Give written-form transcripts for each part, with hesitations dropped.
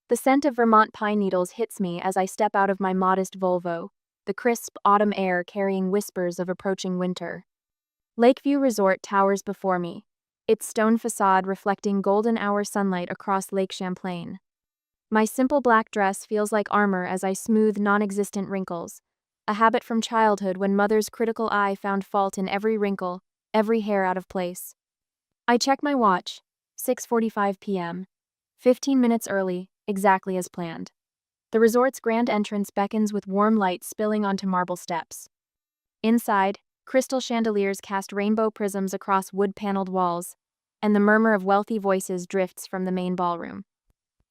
The scent of Vermont pine needles hits me as I step out of my modest Volvo, the crisp autumn air carrying whispers of approaching winter. Lakeview Resort towers before me, its stone facade reflecting golden hour sunlight across Lake Champlain. My simple black dress feels like armor as I smooth non-existent wrinkles, a habit from childhood when mother's critical eye found fault in every wrinkle, every hair out of place. I check my watch, 6:45 p.m. 15 minutes early, exactly as planned. The resort's grand entrance beckons with warm light spilling onto marble steps. Inside, crystal chandeliers cast rainbow prisms across wood-paneled walls, and the murmur of wealthy voices drifts from the main ballroom.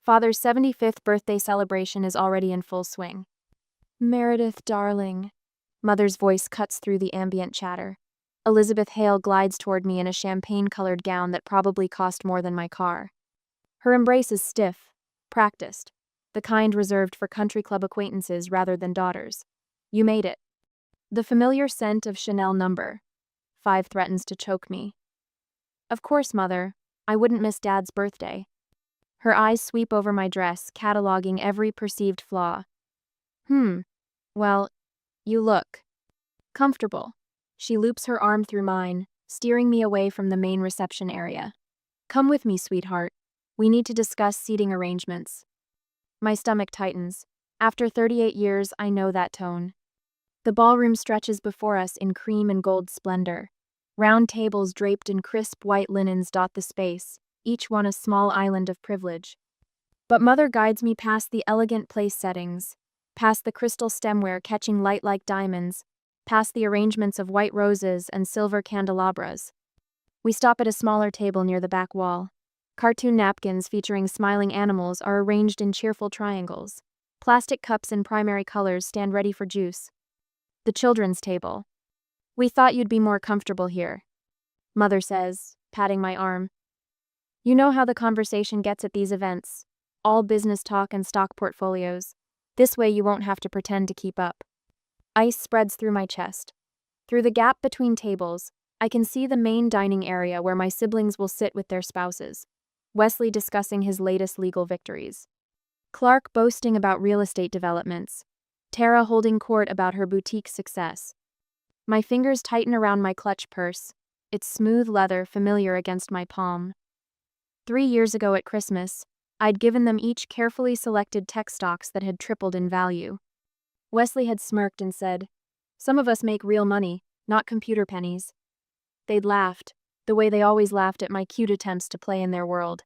Father's 75th birthday celebration is already in full swing. "Meredith, darling." Mother's voice cuts through the ambient chatter. Elizabeth Hale glides toward me in a champagne-colored gown that probably cost more than my car. Her embrace is stiff, practiced, the kind reserved for country club acquaintances rather than daughters. "You made it." The familiar scent of Chanel number 5 threatens to choke me. "Of course, Mother. I wouldn't miss Dad's birthday." Her eyes sweep over my dress, cataloging every perceived flaw. Well, you look comfortable." She loops her arm through mine, steering me away from the main reception area. "Come with me, sweetheart. We need to discuss seating arrangements." My stomach tightens. After 38 years, I know that tone. The ballroom stretches before us in cream and gold splendor. Round tables draped in crisp white linens dot the space, each one a small island of privilege. But Mother guides me past the elegant place settings, past the crystal stemware catching light like diamonds, past the arrangements of white roses and silver candelabras. We stop at a smaller table near the back wall. Cartoon napkins featuring smiling animals are arranged in cheerful triangles. Plastic cups in primary colors stand ready for juice. The children's table. "We thought you'd be more comfortable here," Mother says, patting my arm. "You know how the conversation gets at these events. All business talk and stock portfolios. This way you won't have to pretend to keep up." Ice spreads through my chest. Through the gap between tables, I can see the main dining area where my siblings will sit with their spouses. Wesley discussing his latest legal victories. Clark boasting about real estate developments. Tara holding court about her boutique success. My fingers tighten around my clutch purse, its smooth leather familiar against my palm. 3 years ago at Christmas, I'd given them each carefully selected tech stocks that had tripled in value. Wesley had smirked and said, "Some of us make real money, not computer pennies." They'd laughed, the way they always laughed at my cute attempts to play in their world.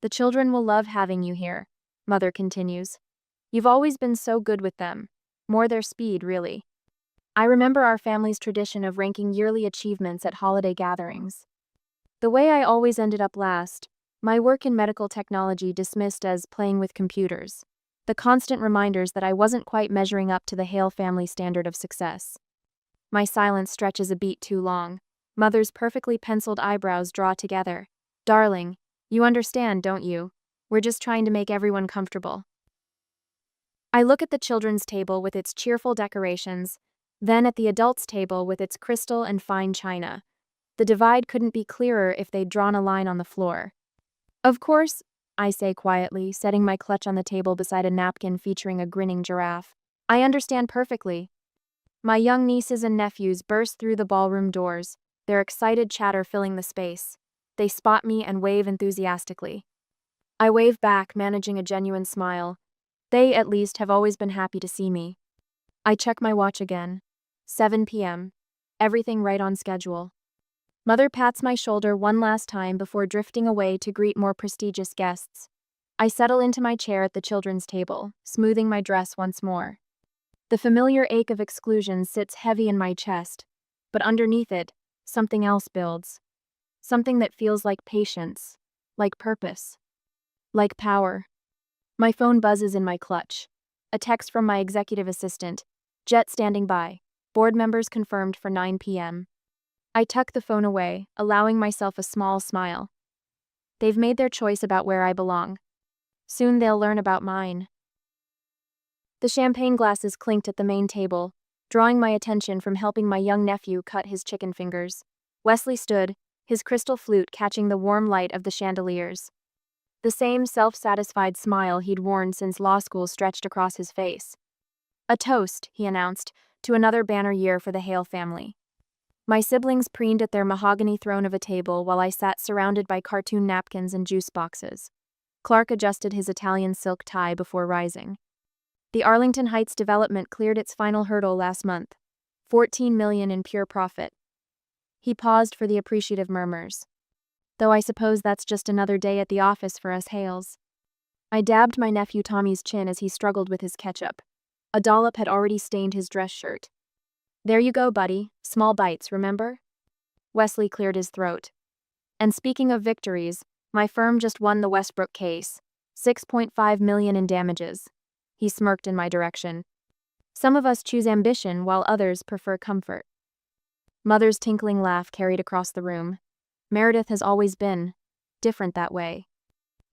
"The children will love having you here," Mother continues. "You've always been so good with them. More their speed, really." I remember our family's tradition of ranking yearly achievements at holiday gatherings. The way I always ended up last, my work in medical technology dismissed as playing with computers. The constant reminders that I wasn't quite measuring up to the Hale family standard of success. My silence stretches a beat too long. Mother's perfectly penciled eyebrows draw together. "Darling, you understand, don't you? We're just trying to make everyone comfortable." I look at the children's table with its cheerful decorations, then at the adults' table with its crystal and fine china. The divide couldn't be clearer if they'd drawn a line on the floor. "Of course," I say quietly, setting my clutch on the table beside a napkin featuring a grinning giraffe. "I understand perfectly." My young nieces and nephews burst through the ballroom doors, their excited chatter filling the space. They spot me and wave enthusiastically. I wave back, managing a genuine smile. They, at least, have always been happy to see me. I check my watch again. 7 p.m. Everything right on schedule. Mother pats my shoulder one last time before drifting away to greet more prestigious guests. I settle into my chair at the children's table, smoothing my dress once more. The familiar ache of exclusion sits heavy in my chest, but underneath it, something else builds. Something that feels like patience, like purpose, like power. My phone buzzes in my clutch. A text from my executive assistant. "Jet standing by. Board members confirmed for 9 p.m. I tuck the phone away, allowing myself a small smile. They've made their choice about where I belong. Soon they'll learn about mine. The champagne glasses clinked at the main table, drawing my attention from helping my young nephew cut his chicken fingers. Wesley stood, his crystal flute catching the warm light of the chandeliers. The same self-satisfied smile he'd worn since law school stretched across his face. "A toast," he announced, "to another banner year for the Hale family." My siblings preened at their mahogany throne of a table while I sat surrounded by cartoon napkins and juice boxes. Clark adjusted his Italian silk tie before rising. The Arlington Heights development cleared its final hurdle last month, $14 million in pure profit. He paused for the appreciative murmurs. "Though I suppose that's just another day at the office for us Hales." I dabbed my nephew Tommy's chin as he struggled with his ketchup. A dollop had already stained his dress shirt. "There you go, buddy. Small bites, remember?" Wesley cleared his throat. "And speaking of victories, my firm just won the Westbrook case. $6.5 million in damages." He smirked in my direction. "Some of us choose ambition while others prefer comfort." Mother's tinkling laugh carried across the room. Meredith has always been different that way.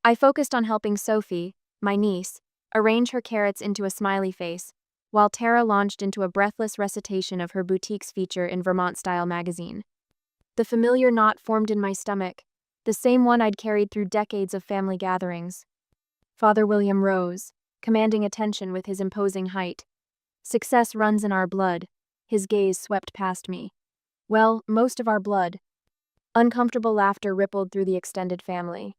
I focused on helping Sophie, my niece, arrange her carrots into a smiley face, while Tara launched into a breathless recitation of her boutique's feature in Vermont-style magazine. The familiar knot formed in my stomach, the same one I'd carried through decades of family gatherings. Father William rose, commanding attention with his imposing height. "Success runs in our blood." His gaze swept past me. "Well, most of our blood." Uncomfortable laughter rippled through the extended family.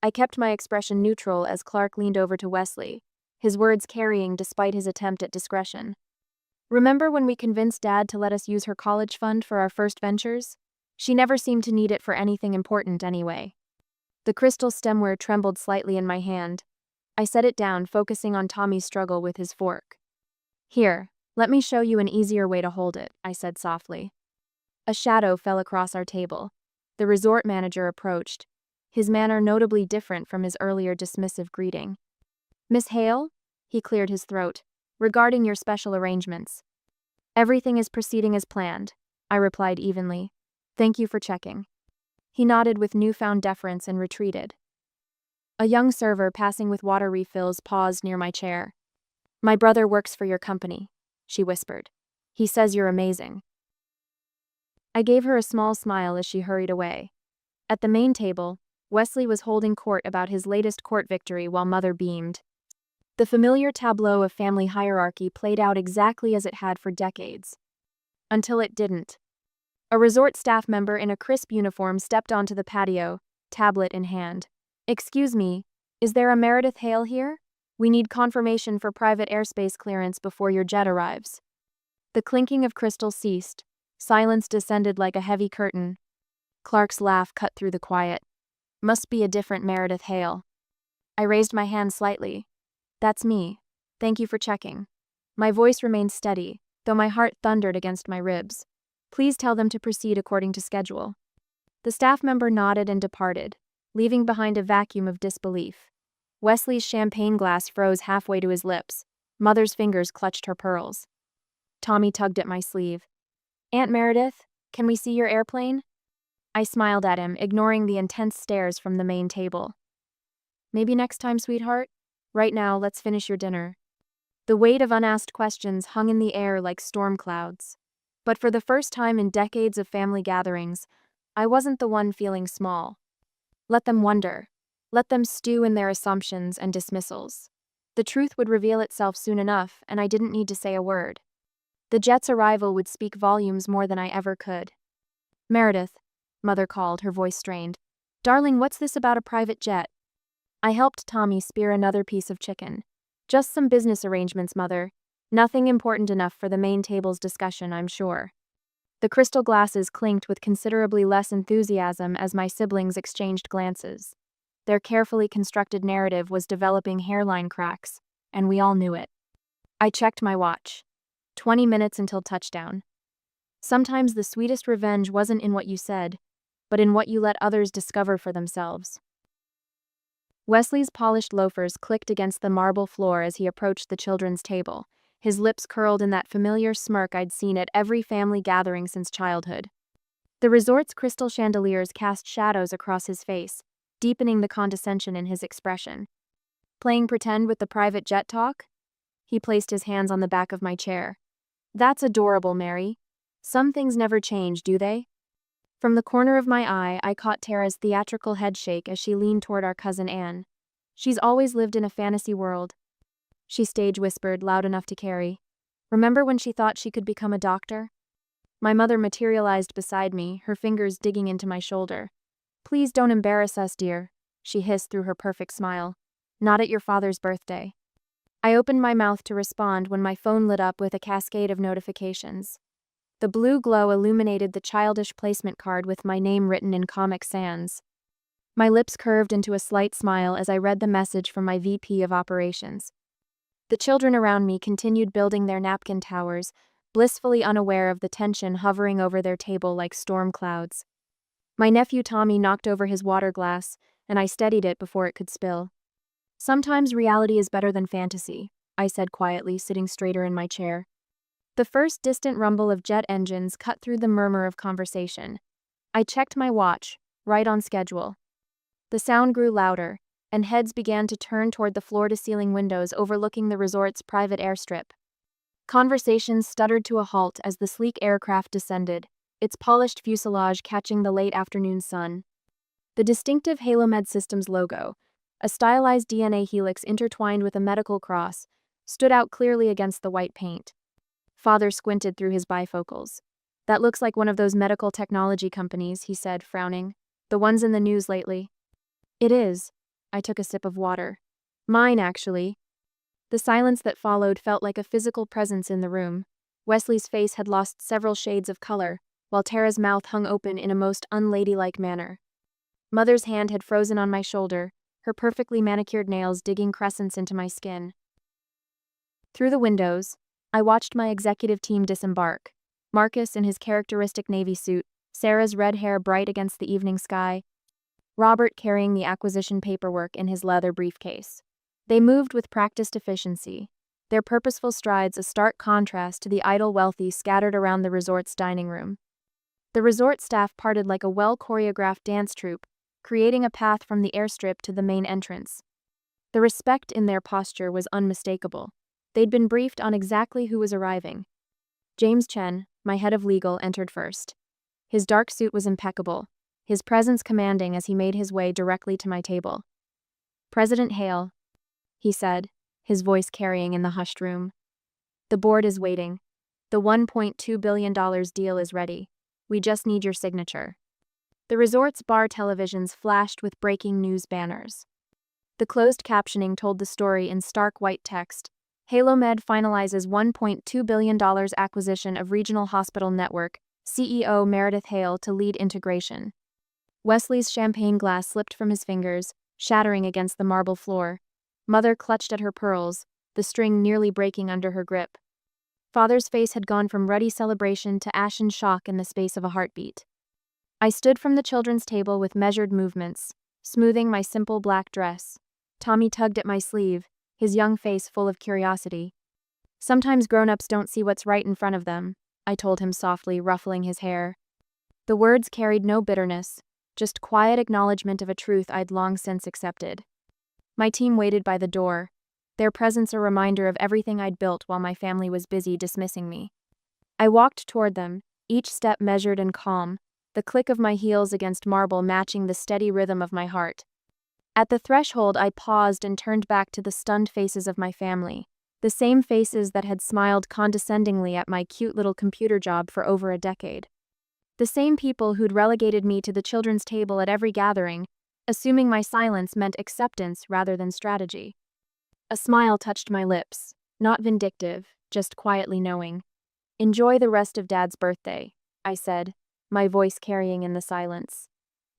I kept my expression neutral as Clark leaned over to Wesley, his words carrying despite his attempt at discretion. "Remember when we convinced Dad to let us use her college fund for our first ventures? She never seemed to need it for anything important anyway." The crystal stemware trembled slightly in my hand. I set it down, focusing on Tommy's struggle with his fork. "Here, let me show you an easier way to hold it," I said softly. A shadow fell across our table. The resort manager approached, his manner notably different from his earlier dismissive greeting. "Miss Hale?" He cleared his throat. "Regarding your special arrangements." "Everything is proceeding as planned," I replied evenly. "Thank you for checking." He nodded with newfound deference and retreated. A young server passing with water refills paused near my chair. "My brother works for your company," she whispered. "He says you're amazing." I gave her a small smile as she hurried away. At the main table, Wesley was holding court about his latest court victory while Mother beamed. The familiar tableau of family hierarchy played out exactly as it had for decades. Until it didn't. A resort staff member in a crisp uniform stepped onto the patio, tablet in hand. "Excuse me, is there a Meredith Hale here? We need confirmation for private airspace clearance before your jet arrives." The clinking of crystal ceased. Silence descended like a heavy curtain. Clark's laugh cut through the quiet. "Must be a different Meredith Hale." I raised my hand slightly. "That's me. Thank you for checking." My voice remained steady, though my heart thundered against my ribs. "Please tell them to proceed according to schedule." The staff member nodded and departed, leaving behind a vacuum of disbelief. Wesley's champagne glass froze halfway to his lips. Mother's fingers clutched her pearls. Tommy tugged at my sleeve. "Aunt Meredith, can we see your airplane?" I smiled at him, ignoring the intense stares from the main table. "Maybe next time, sweetheart? Right now, let's finish your dinner." The weight of unasked questions hung in the air like storm clouds. But for the first time in decades of family gatherings, I wasn't the one feeling small. Let them wonder. Let them stew in their assumptions and dismissals. The truth would reveal itself soon enough, and I didn't need to say a word. The jet's arrival would speak volumes more than I ever could. "Meredith," Mother called, her voice strained. "Darling, what's this about a private jet?" I helped Tommy spear another piece of chicken. "Just some business arrangements, Mother. Nothing important enough for the main table's discussion, I'm sure." The crystal glasses clinked with considerably less enthusiasm as my siblings exchanged glances. Their carefully constructed narrative was developing hairline cracks, and we all knew it. I checked my watch. 20 minutes until touchdown. Sometimes the sweetest revenge wasn't in what you said, but in what you let others discover for themselves. Wesley's polished loafers clicked against the marble floor as he approached the children's table, his lips curled in that familiar smirk I'd seen at every family gathering since childhood. The resort's crystal chandeliers cast shadows across his face, deepening the condescension in his expression. "Playing pretend with the private jet talk?" He placed his hands on the back of my chair. "That's adorable, Mary. Some things never change, do they?" From the corner of my eye, I caught Tara's theatrical headshake as she leaned toward our cousin Anne. She's always lived in a fantasy world, she stage whispered, loud enough to carry. Remember when she thought she could become a doctor? My mother materialized beside me, her fingers digging into my shoulder. Please don't embarrass us, dear, she hissed through her perfect smile. Not at your father's birthday. I opened my mouth to respond when my phone lit up with a cascade of notifications. The blue glow illuminated the childish placement card with my name written in Comic Sans. My lips curved into a slight smile as I read the message from my VP of Operations. The children around me continued building their napkin towers, blissfully unaware of the tension hovering over their table like storm clouds. My nephew Tommy knocked over his water glass, and I steadied it before it could spill. Sometimes reality is better than fantasy, I said quietly, sitting straighter in my chair. The first distant rumble of jet engines cut through the murmur of conversation. I checked my watch, right on schedule. The sound grew louder, and heads began to turn toward the floor-to-ceiling windows overlooking the resort's private airstrip. Conversations stuttered to a halt as the sleek aircraft descended, its polished fuselage catching the late afternoon sun. The distinctive Halomed Systems logo, a stylized DNA helix intertwined with a medical cross, stood out clearly against the white paint. Father squinted through his bifocals. That looks like one of those medical technology companies, he said, frowning. The ones in the news lately. It is. I took a sip of water. Mine, actually. The silence that followed felt like a physical presence in the room. Wesley's face had lost several shades of color, while Tara's mouth hung open in a most unladylike manner. Mother's hand had frozen on my shoulder, her perfectly manicured nails digging crescents into my skin. Through the windows, I watched my executive team disembark. Marcus in his characteristic navy suit, Sarah's red hair bright against the evening sky, Robert carrying the acquisition paperwork in his leather briefcase. They moved with practiced efficiency, their purposeful strides a stark contrast to the idle wealthy scattered around the resort's dining room. The resort staff parted like a well-choreographed dance troupe, creating a path from the airstrip to the main entrance. The respect in their posture was unmistakable. They'd been briefed on exactly who was arriving. James Chen, my head of legal, entered first. His dark suit was impeccable, his presence commanding as he made his way directly to my table. President Hale, he said, his voice carrying in the hushed room. The board is waiting. The $1.2 billion deal is ready. We just need your signature. The resort's bar televisions flashed with breaking news banners. The closed captioning told the story in stark white text. Halomed finalizes $1.2 billion acquisition of Regional Hospital Network, CEO Meredith Hale to lead integration. Wesley's champagne glass slipped from his fingers, shattering against the marble floor. Mother clutched at her pearls, the string nearly breaking under her grip. Father's face had gone from ruddy celebration to ashen shock in the space of a heartbeat. I stood from the children's table with measured movements, smoothing my simple black dress. Tommy tugged at my sleeve, his young face full of curiosity. Sometimes grown-ups don't see what's right in front of them, I told him softly, ruffling his hair. The words carried no bitterness, just quiet acknowledgement of a truth I'd long since accepted. My team waited by the door, their presence a reminder of everything I'd built while my family was busy dismissing me. I walked toward them, each step measured and calm, the click of my heels against marble matching the steady rhythm of my heart. At the threshold, I paused and turned back to the stunned faces of my family, the same faces that had smiled condescendingly at my cute little computer job for over a decade. The same people who'd relegated me to the children's table at every gathering, assuming my silence meant acceptance rather than strategy. A smile touched my lips, not vindictive, just quietly knowing. Enjoy the rest of Dad's birthday, I said, my voice carrying in the silence.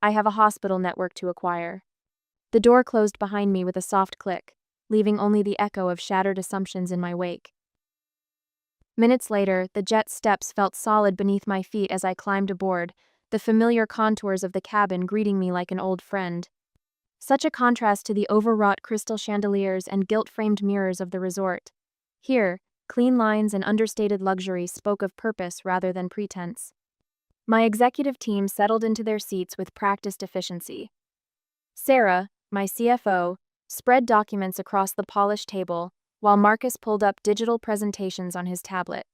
I have a hospital network to acquire. The door closed behind me with a soft click, leaving only the echo of shattered assumptions in my wake. Minutes later, the jet's steps felt solid beneath my feet as I climbed aboard, the familiar contours of the cabin greeting me like an old friend. Such a contrast to the overwrought crystal chandeliers and gilt-framed mirrors of the resort. Here, clean lines and understated luxury spoke of purpose rather than pretense. My executive team settled into their seats with practiced efficiency. Sarah, my CFO, spread documents across the polished table, while Marcus pulled up digital presentations on his tablet.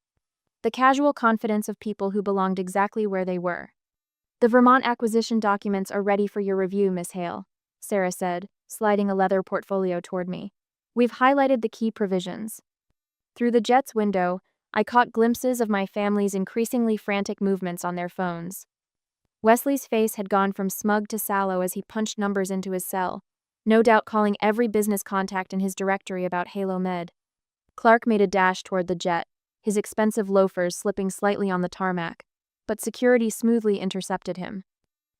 The casual confidence of people who belonged exactly where they were. The Vermont acquisition documents are ready for your review, Miss Hale, Sarah said, sliding a leather portfolio toward me. We've highlighted the key provisions. Through the jet's window, I caught glimpses of my family's increasingly frantic movements on their phones. Wesley's face had gone from smug to sallow as he punched numbers into his cell, no doubt calling every business contact in his directory about Halo Med. Clark made a dash toward the jet, his expensive loafers slipping slightly on the tarmac, but security smoothly intercepted him.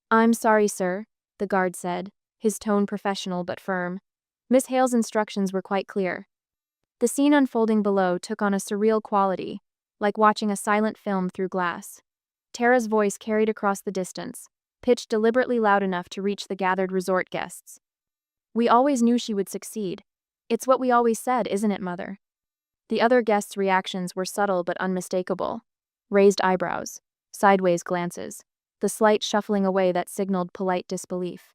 "I'm sorry, sir," the guard said, his tone professional but firm. Miss Hale's instructions were quite clear. The scene unfolding below took on a surreal quality, like watching a silent film through glass. Tara's voice carried across the distance, pitched deliberately loud enough to reach the gathered resort guests. "We always knew she would succeed. It's what we always said, isn't it, Mother?" The other guests' reactions were subtle but unmistakable. Raised eyebrows, sideways glances, the slight shuffling away that signaled polite disbelief.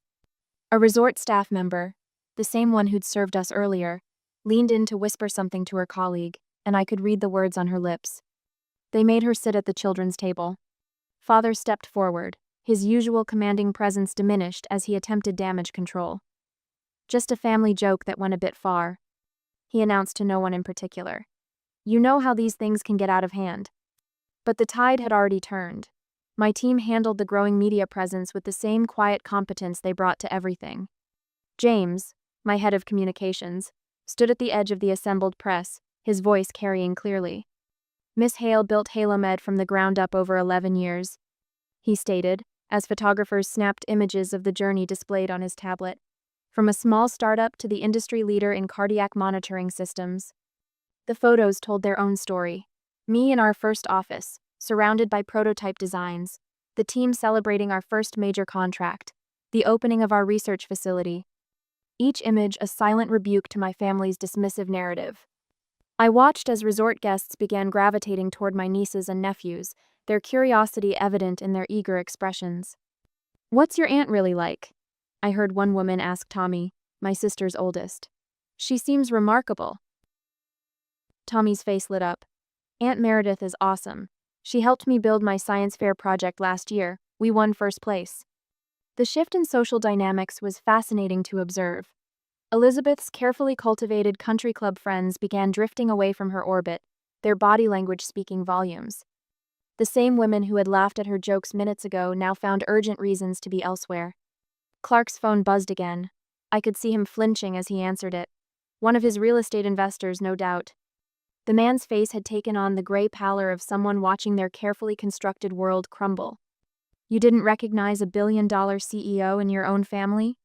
A resort staff member, the same one who'd served us earlier, leaned in to whisper something to her colleague, and I could read the words on her lips. They made her sit at the children's table. Father stepped forward, his usual commanding presence diminished as he attempted damage control. "Just a family joke that went a bit far," he announced to no one in particular. "You know how these things can get out of hand." But the tide had already turned. My team handled the growing media presence with the same quiet competence they brought to everything. James, my head of communications, stood at the edge of the assembled press, his voice carrying clearly. "Miss Hale built HaloMed from the ground up over 11 years, he stated, as photographers snapped images of the journey displayed on his tablet. From a small startup to the industry leader in cardiac monitoring systems. The photos told their own story. Me in our first office, surrounded by prototype designs, the team celebrating our first major contract, the opening of our research facility. Each image a silent rebuke to my family's dismissive narrative. I watched as resort guests began gravitating toward my nieces and nephews, their curiosity evident in their eager expressions. "What's your aunt really like?" I heard one woman ask Tommy, my sister's oldest. "She seems remarkable." Tommy's face lit up. "Aunt Meredith is awesome. She helped me build my science fair project last year. We won first place." The shift in social dynamics was fascinating to observe. Elizabeth's carefully cultivated country club friends began drifting away from her orbit, their body language speaking volumes. The same women who had laughed at her jokes minutes ago now found urgent reasons to be elsewhere. Clark's phone buzzed again. I could see him flinching as he answered it. One of his real estate investors, no doubt. The man's face had taken on the gray pallor of someone watching their carefully constructed world crumble. "You didn't recognize a billion-dollar CEO in your own family?"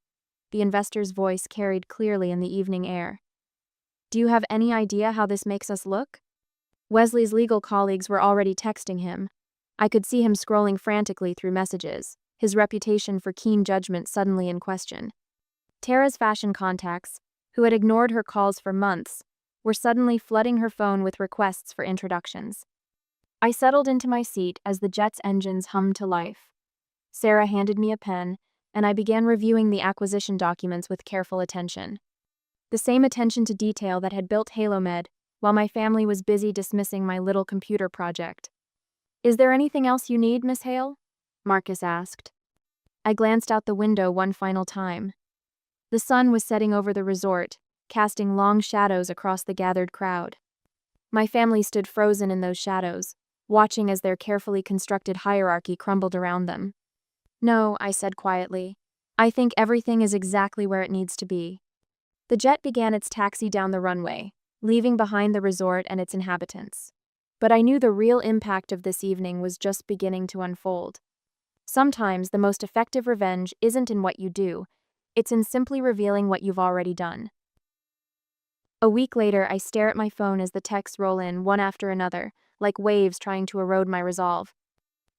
The investor's voice carried clearly in the evening air. "Do you have any idea how this makes us look?" Wesley's legal colleagues were already texting him. I could see him scrolling frantically through messages, his reputation for keen judgment suddenly in question. Tara's fashion contacts, who had ignored her calls for months, were suddenly flooding her phone with requests for introductions. I settled into my seat as the jet's engines hummed to life. Sarah handed me a pen, and I began reviewing the acquisition documents with careful attention. The same attention to detail that had built HaloMed, while my family was busy dismissing my little computer project. "Is there anything else you need, Miss Hale?" Marcus asked. I glanced out the window one final time. The sun was setting over the resort, casting long shadows across the gathered crowd. My family stood frozen in those shadows, watching as their carefully constructed hierarchy crumbled around them. "No," I said quietly. "I think everything is exactly where it needs to be." The jet began its taxi down the runway, leaving behind the resort and its inhabitants. But I knew the real impact of this evening was just beginning to unfold. Sometimes the most effective revenge isn't in what you do, it's in simply revealing what you've already done. A week later, I stare at my phone as the texts roll in one after another, like waves trying to erode my resolve.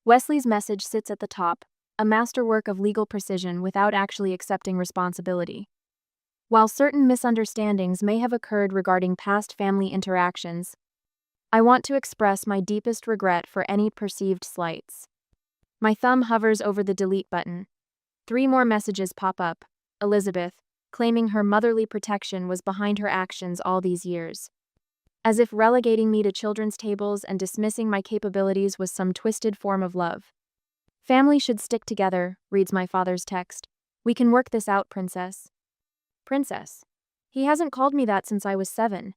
Wesley's message sits at the top, a masterwork of legal precision without actually accepting responsibility. While certain misunderstandings may have occurred regarding past family interactions, I want to express my deepest regret for any perceived slights. My thumb hovers over the delete button. 3 more messages pop up. Elizabeth, claiming her motherly protection was behind her actions all these years. As if relegating me to children's tables and dismissing my capabilities was some twisted form of love. Family should stick together, reads my father's text. We can work this out, princess. Princess. He hasn't called me that since I was 7.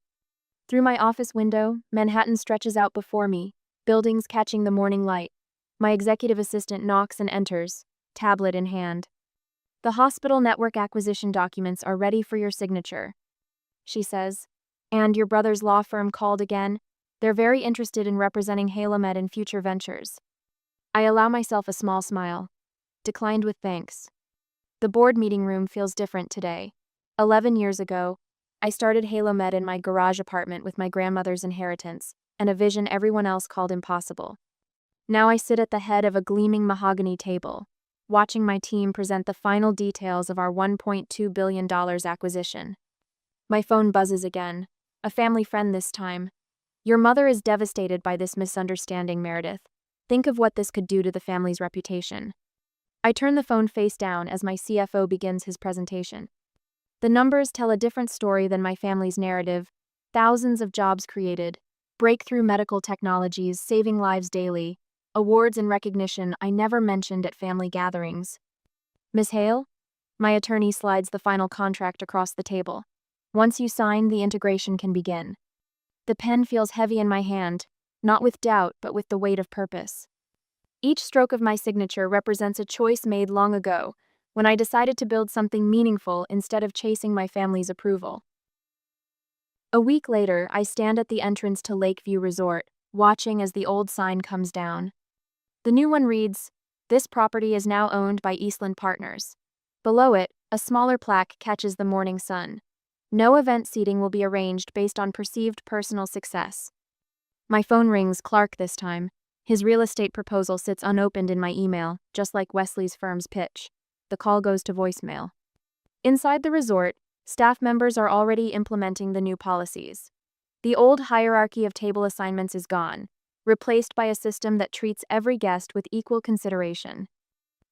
Through my office window, Manhattan stretches out before me, buildings catching the morning light. My executive assistant knocks and enters, tablet in hand. The hospital network acquisition documents are ready for your signature, she says. And your brother's law firm called again? They're very interested in representing Halomed in future ventures. I allow myself a small smile. Declined with thanks. The board meeting room feels different today. 11 years ago, I started Halomed in my garage apartment with my grandmother's inheritance and a vision everyone else called impossible. Now I sit at the head of a gleaming mahogany table, watching my team present the final details of our $1.2 billion acquisition. My phone buzzes again. A family friend this time. Your mother is devastated by this misunderstanding, Meredith. Think of what this could do to the family's reputation. I turn the phone face down as my CFO begins his presentation. The numbers tell a different story than my family's narrative. Thousands of jobs created, breakthrough medical technologies saving lives daily, awards and recognition I never mentioned at family gatherings. Miss Hale? My attorney slides the final contract across the table. Once you sign, the integration can begin. The pen feels heavy in my hand, not with doubt, but with the weight of purpose. Each stroke of my signature represents a choice made long ago, when I decided to build something meaningful instead of chasing my family's approval. A week later, I stand at the entrance to Lakeview Resort, watching as the old sign comes down. The new one reads, "This property is now owned by Eastland Partners." Below it, a smaller plaque catches the morning sun. No event seating will be arranged based on perceived personal success. My phone rings Clark this time. His real estate proposal sits unopened in my email, just like Wesley's firm's pitch. The call goes to voicemail. Inside the resort, staff members are already implementing the new policies. The old hierarchy of table assignments is gone, replaced by a system that treats every guest with equal consideration.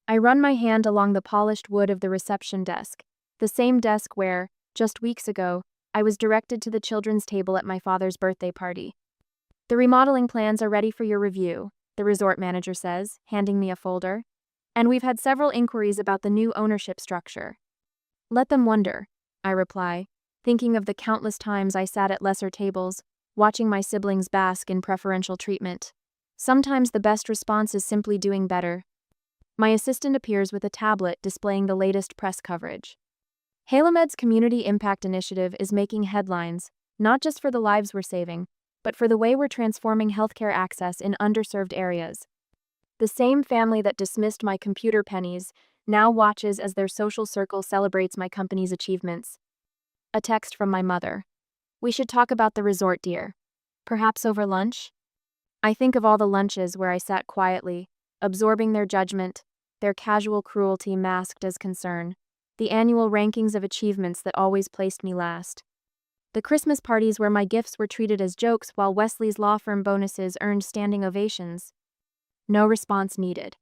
I run my hand along the polished wood of the reception desk, the same desk where, just weeks ago, I was directed to the children's table at my father's birthday party. The remodeling plans are ready for your review, the resort manager says, handing me a folder. And we've had several inquiries about the new ownership structure. Let them wonder, I reply, thinking of the countless times I sat at lesser tables, watching my siblings bask in preferential treatment. Sometimes the best response is simply doing better. My assistant appears with a tablet displaying the latest press coverage. Halomed's Community Impact Initiative is making headlines, not just for the lives we're saving, but for the way we're transforming healthcare access in underserved areas. The same family that dismissed my computer pennies now watches as their social circle celebrates my company's achievements. A text from my mother. We should talk about the resort, dear. Perhaps over lunch? I think of all the lunches where I sat quietly, absorbing their judgment, their casual cruelty masked as concern, the annual rankings of achievements that always placed me last. The Christmas parties where my gifts were treated as jokes while Wesley's law firm bonuses earned standing ovations. No response needed.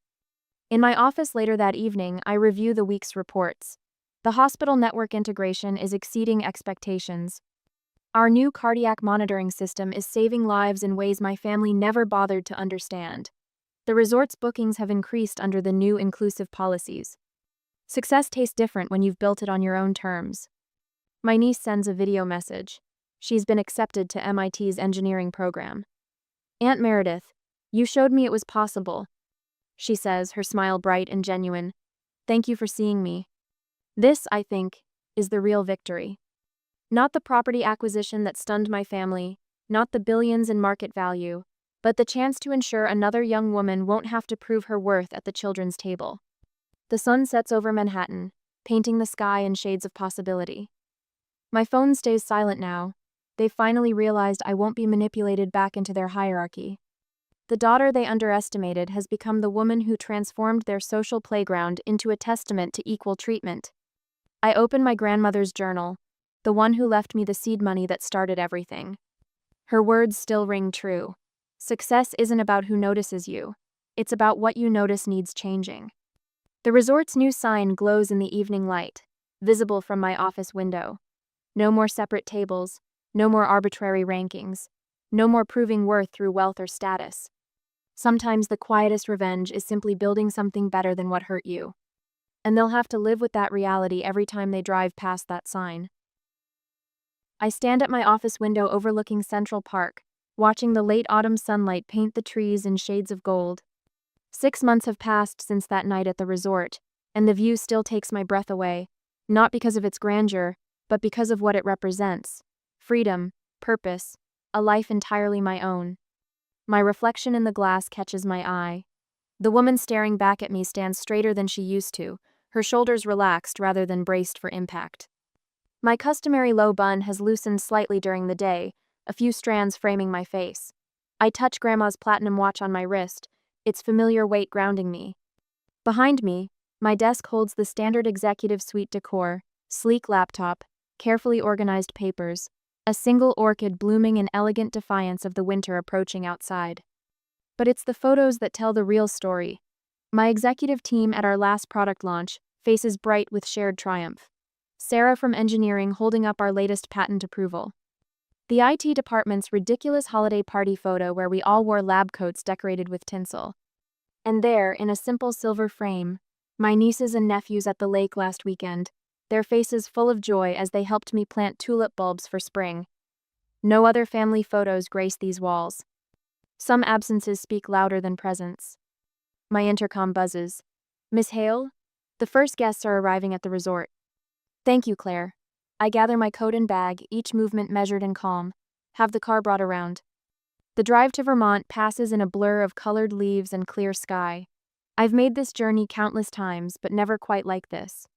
In my office later that evening, I review the week's reports. The hospital network integration is exceeding expectations. Our new cardiac monitoring system is saving lives in ways my family never bothered to understand. The resort's bookings have increased under the new inclusive policies. Success tastes different when you've built it on your own terms. My niece sends a video message. She's been accepted to MIT's engineering program. Aunt Meredith, you showed me it was possible, she says, her smile bright and genuine. Thank you for seeing me. This, I think, is the real victory. Not the property acquisition that stunned my family, not the billions in market value, but the chance to ensure another young woman won't have to prove her worth at the children's table. The sun sets over Manhattan, painting the sky in shades of possibility. My phone stays silent now. They've finally realized I won't be manipulated back into their hierarchy. The daughter they underestimated has become the woman who transformed their social playground into a testament to equal treatment. I open my grandmother's journal, the one who left me the seed money that started everything. Her words still ring true. Success isn't about who notices you. It's about what you notice needs changing. The resort's new sign glows in the evening light, visible from my office window. No more separate tables, no more arbitrary rankings, no more proving worth through wealth or status. Sometimes the quietest revenge is simply building something better than what hurt you. And they'll have to live with that reality every time they drive past that sign. I stand at my office window overlooking Central Park, watching the late autumn sunlight paint the trees in shades of gold. 6 months have passed since that night at the resort, and the view still takes my breath away, not because of its grandeur, but because of what it represents: freedom, purpose, a life entirely my own. My reflection in the glass catches my eye. The woman staring back at me stands straighter than she used to, her shoulders relaxed rather than braced for impact. My customary low bun has loosened slightly during the day, a few strands framing my face. I touch Grandma's platinum watch on my wrist, its familiar weight grounding me. Behind me, my desk holds the standard executive suite decor: sleek laptop, carefully organized papers, a single orchid blooming in elegant defiance of the winter approaching outside. But it's the photos that tell the real story. My executive team at our last product launch, faces bright with shared triumph. Sarah from engineering holding up our latest patent approval. The IT department's ridiculous holiday party photo where we all wore lab coats decorated with tinsel. And there, in a simple silver frame, my nieces and nephews at the lake last weekend, their faces full of joy as they helped me plant tulip bulbs for spring. No other family photos grace these walls. Some absences speak louder than presence. My intercom buzzes. "Miss Hale? The first guests are arriving at the resort." "Thank you, Claire." I gather my coat and bag, each movement measured and calm. Have the car brought around. The drive to Vermont passes in a blur of colored leaves and clear sky. I've made this journey countless times, but never quite like this.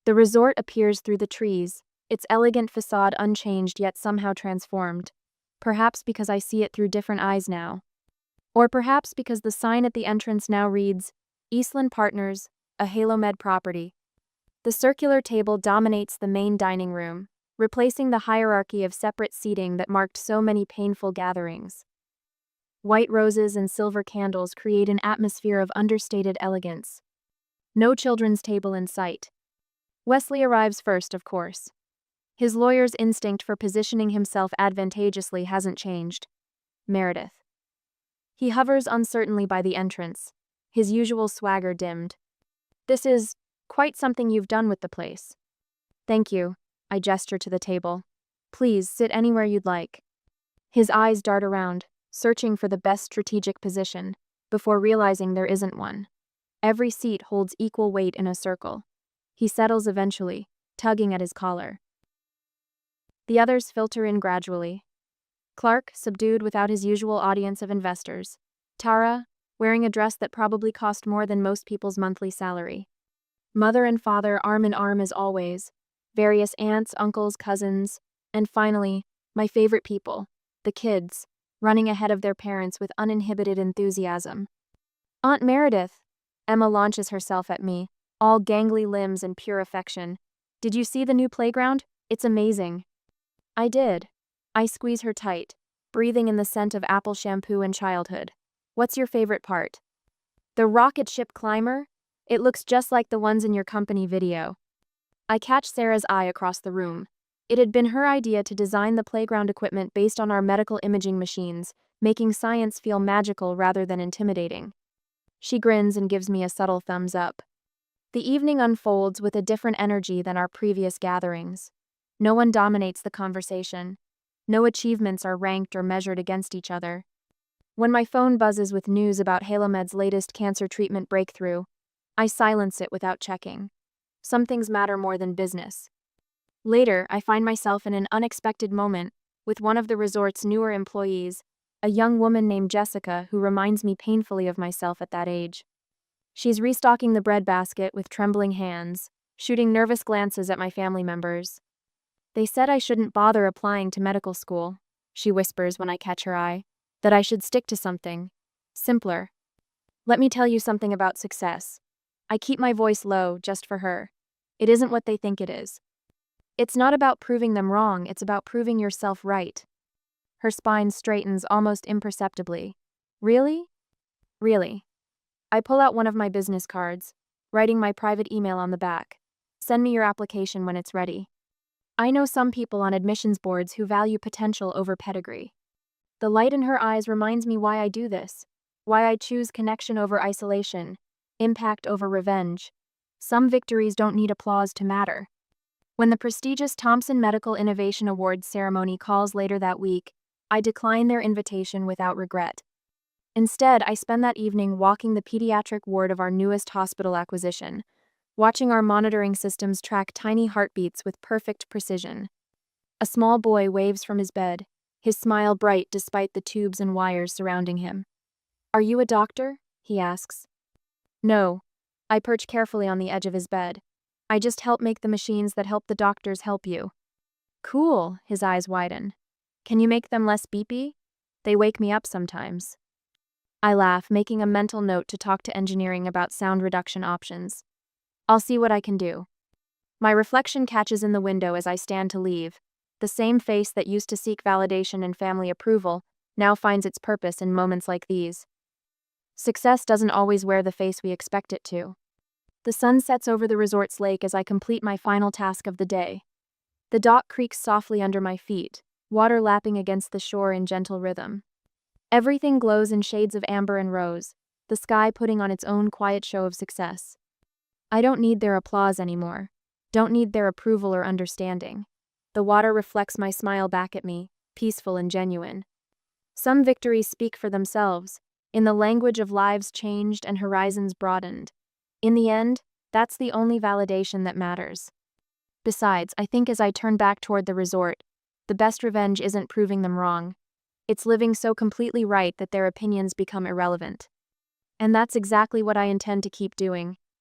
The resort appears through the trees, its elegant facade unchanged yet somehow transformed. Perhaps because I see it through different eyes now. Or perhaps because the sign at the entrance now reads, Eastland Partners, a HaloMed property. The circular table dominates the main dining room, replacing the hierarchy of separate seating that marked so many painful gatherings. White roses and silver candles create an atmosphere of understated elegance. No children's table in sight. Wesley arrives first, of course. His lawyer's instinct for positioning himself advantageously hasn't changed. Meredith. He hovers uncertainly by the entrance, his usual swagger dimmed. "This is quite something you've done with the place." "Thank you," I gesture to the table. "Please sit anywhere you'd like." His eyes dart around, searching for the best strategic position, before realizing there isn't one. Every seat holds equal weight in a circle. He settles eventually, tugging at his collar. The others filter in gradually. Clark, subdued without his usual audience of investors. Tara, wearing a dress that probably cost more than most people's monthly salary. Mother and father arm in arm as always. Various aunts, uncles, cousins. And finally, my favorite people, the kids, running ahead of their parents with uninhibited enthusiasm. "Aunt Meredith," Emma launches herself at me, all gangly limbs and pure affection. "Did you see the new playground? It's amazing." I did. I squeeze her tight, breathing in the scent of apple shampoo and childhood. "What's your favorite part?" "The rocket ship climber? It looks just like the ones in your company video." I catch Sarah's eye across the room. It had been her idea to design the playground equipment based on our medical imaging machines, making science feel magical rather than intimidating. She grins and gives me a subtle thumbs up. The evening unfolds with a different energy than our previous gatherings. No one dominates the conversation. No achievements are ranked or measured against each other. When my phone buzzes with news about HaloMed's latest cancer treatment breakthrough, I silence it without checking. Some things matter more than business. Later, I find myself in an unexpected moment with one of the resort's newer employees, a young woman named Jessica who reminds me painfully of myself at that age. She's restocking the breadbasket with trembling hands, shooting nervous glances at my family members. "They said I shouldn't bother applying to medical school," she whispers when I catch her eye, "that I should stick to something simpler. Let me tell you something about success." I keep my voice low, just for her. "It isn't what they think it is. It's not about proving them wrong, it's about proving yourself right." Her spine straightens almost imperceptibly. "Really?" "Really." I pull out one of my business cards, writing my private email on the back. "Send me your application when it's ready." I know some people on admissions boards who value potential over pedigree. The light in her eyes reminds me why I do this. Why I choose connection over isolation, impact over revenge. Some victories don't need applause to matter. When the prestigious Thompson Medical Innovation Awards ceremony calls later that week, I decline their invitation without regret. Instead, I spend that evening walking the pediatric ward of our newest hospital acquisition, watching our monitoring systems track tiny heartbeats with perfect precision. A small boy waves from his bed, his smile bright despite the tubes and wires surrounding him. "Are you a doctor?" he asks. "No." I perch carefully on the edge of his bed. "I just help make the machines that help the doctors help you." "Cool," his eyes widen. "Can you make them less beepy? They wake me up sometimes." I laugh, making a mental note to talk to engineering about sound reduction options. "I'll see what I can do." My reflection catches in the window as I stand to leave. The same face that used to seek validation and family approval now finds its purpose in moments like these. Success doesn't always wear the face we expect it to. The sun sets over the resort's lake as I complete my final task of the day. The dock creaks softly under my feet, water lapping against the shore in gentle rhythm. Everything glows in shades of amber and rose, the sky putting on its own quiet show of success. I don't need their applause anymore. Don't need their approval or understanding. The water reflects my smile back at me, peaceful and genuine. Some victories speak for themselves, in the language of lives changed and horizons broadened. In the end, that's the only validation that matters. Besides, I think as I turn back toward the resort, the best revenge isn't proving them wrong. It's living so completely right that their opinions become irrelevant. And that's exactly what I intend to keep doing.